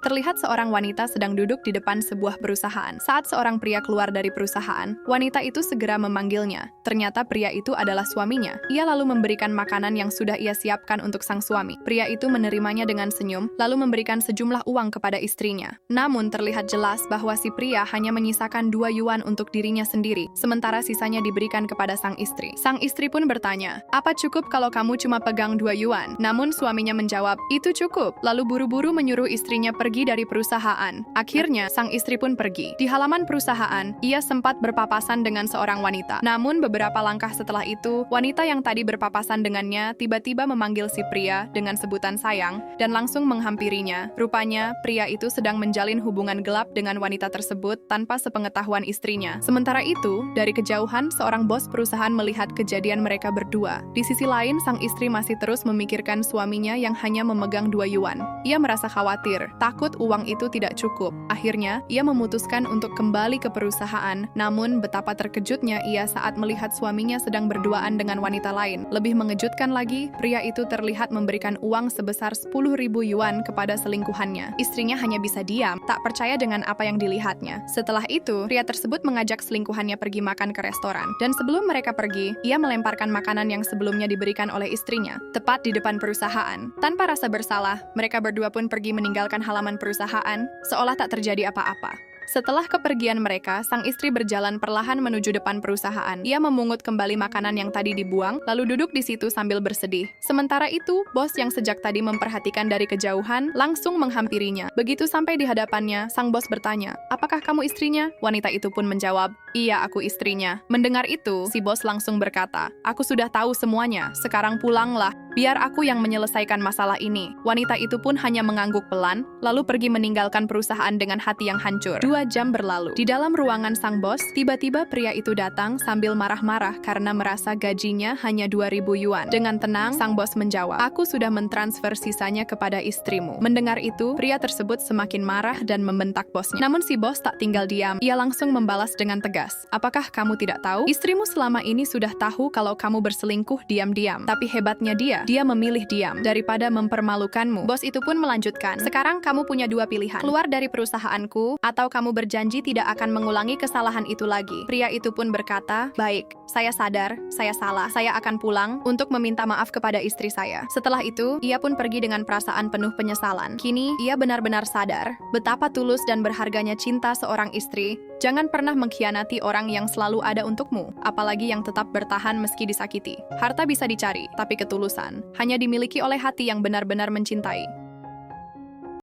Terlihat seorang wanita sedang duduk di depan sebuah perusahaan. Saat seorang pria keluar dari perusahaan, wanita itu segera memanggilnya. Ternyata pria itu adalah suaminya. Ia lalu memberikan makanan yang sudah ia siapkan untuk sang suami. Pria itu menerimanya dengan senyum, lalu memberikan sejumlah uang kepada istrinya. Namun terlihat jelas bahwa si pria hanya menyisakan 2 yuan untuk dirinya sendiri, sementara sisanya diberikan kepada sang istri. Sang istri pun bertanya, "Apa cukup kalau kamu cuma pegang 2 yuan?" Namun suaminya menjawab, "Itu cukup." Lalu buru-buru menyuruh istrinya pergi dari perusahaan. Akhirnya, sang istri pun pergi. Di halaman perusahaan, ia sempat berpapasan dengan seorang wanita. Namun beberapa langkah setelah itu, wanita yang tadi berpapasan dengannya tiba-tiba memanggil si pria dengan sebutan sayang dan langsung menghampirinya. Rupanya, pria itu sedang menjalin hubungan gelap dengan wanita tersebut tanpa sepengetahuan istrinya. Sementara itu, dari kejauhan, seorang bos perusahaan melihat kejadian mereka berdua. Di sisi lain, sang istri masih terus memikirkan suaminya yang hanya memegang 2 yuan. Ia merasa khawatir, takut uang itu tidak cukup. Akhirnya, ia memutuskan untuk kembali ke perusahaan. Namun, betapa terkejutnya ia saat melihat suaminya sedang berduaan dengan wanita lain. Lebih mengejutkan lagi, pria itu terlihat memberikan uang sebesar 10.000 yuan kepada selingkuhannya. Istrinya hanya bisa diam, tak percaya dengan apa yang dilihatnya. Setelah itu, pria tersebut mengajak selingkuhannya pergi makan ke restoran. Dan sebelum mereka pergi, ia melemparkan makanan yang sebelumnya diberikan oleh istrinya, tepat di depan perusahaan. Tanpa rasa bersalah, mereka berdua pun pergi meninggalkan halaman perusahaan, seolah tak terjadi apa-apa. Setelah kepergian mereka, sang istri berjalan perlahan menuju depan perusahaan. Ia memungut kembali makanan yang tadi dibuang, lalu duduk di situ sambil bersedih. Sementara itu, bos yang sejak tadi memperhatikan dari kejauhan, langsung menghampirinya. Begitu sampai di hadapannya, sang bos bertanya, "Apakah kamu istrinya?" Wanita itu pun menjawab, "Iya, aku istrinya." Mendengar itu, si bos langsung berkata, "Aku sudah tahu semuanya, sekarang pulanglah. Biar aku yang menyelesaikan masalah ini." Wanita itu pun hanya mengangguk pelan, lalu pergi meninggalkan perusahaan dengan hati yang hancur. 2 jam berlalu. Di dalam ruangan sang bos, tiba-tiba pria itu datang sambil marah-marah karena merasa gajinya hanya 2.000 yuan. Dengan tenang, sang bos menjawab, "Aku sudah mentransfer sisanya kepada istrimu." Mendengar itu, pria tersebut semakin marah dan membentak bosnya. Namun si bos tak tinggal diam. Ia langsung membalas dengan tegas, "Apakah kamu tidak tahu? Istrimu selama ini sudah tahu kalau kamu berselingkuh diam-diam. Tapi hebatnya dia memilih diam daripada mempermalukanmu." Bos itu pun melanjutkan, "Sekarang kamu punya 2 pilihan. Keluar dari perusahaanku, atau kamu berjanji tidak akan mengulangi kesalahan itu lagi." Pria itu pun berkata, "Baik, saya sadar, saya salah. Saya akan pulang untuk meminta maaf kepada istri saya." Setelah itu, ia pun pergi dengan perasaan penuh penyesalan. Kini, ia benar-benar sadar betapa tulus dan berharganya cinta seorang istri. Jangan pernah mengkhianati orang yang selalu ada untukmu, apalagi yang tetap bertahan meski disakiti. Harta bisa dicari, tapi ketulusan hanya dimiliki oleh hati yang benar-benar mencintai.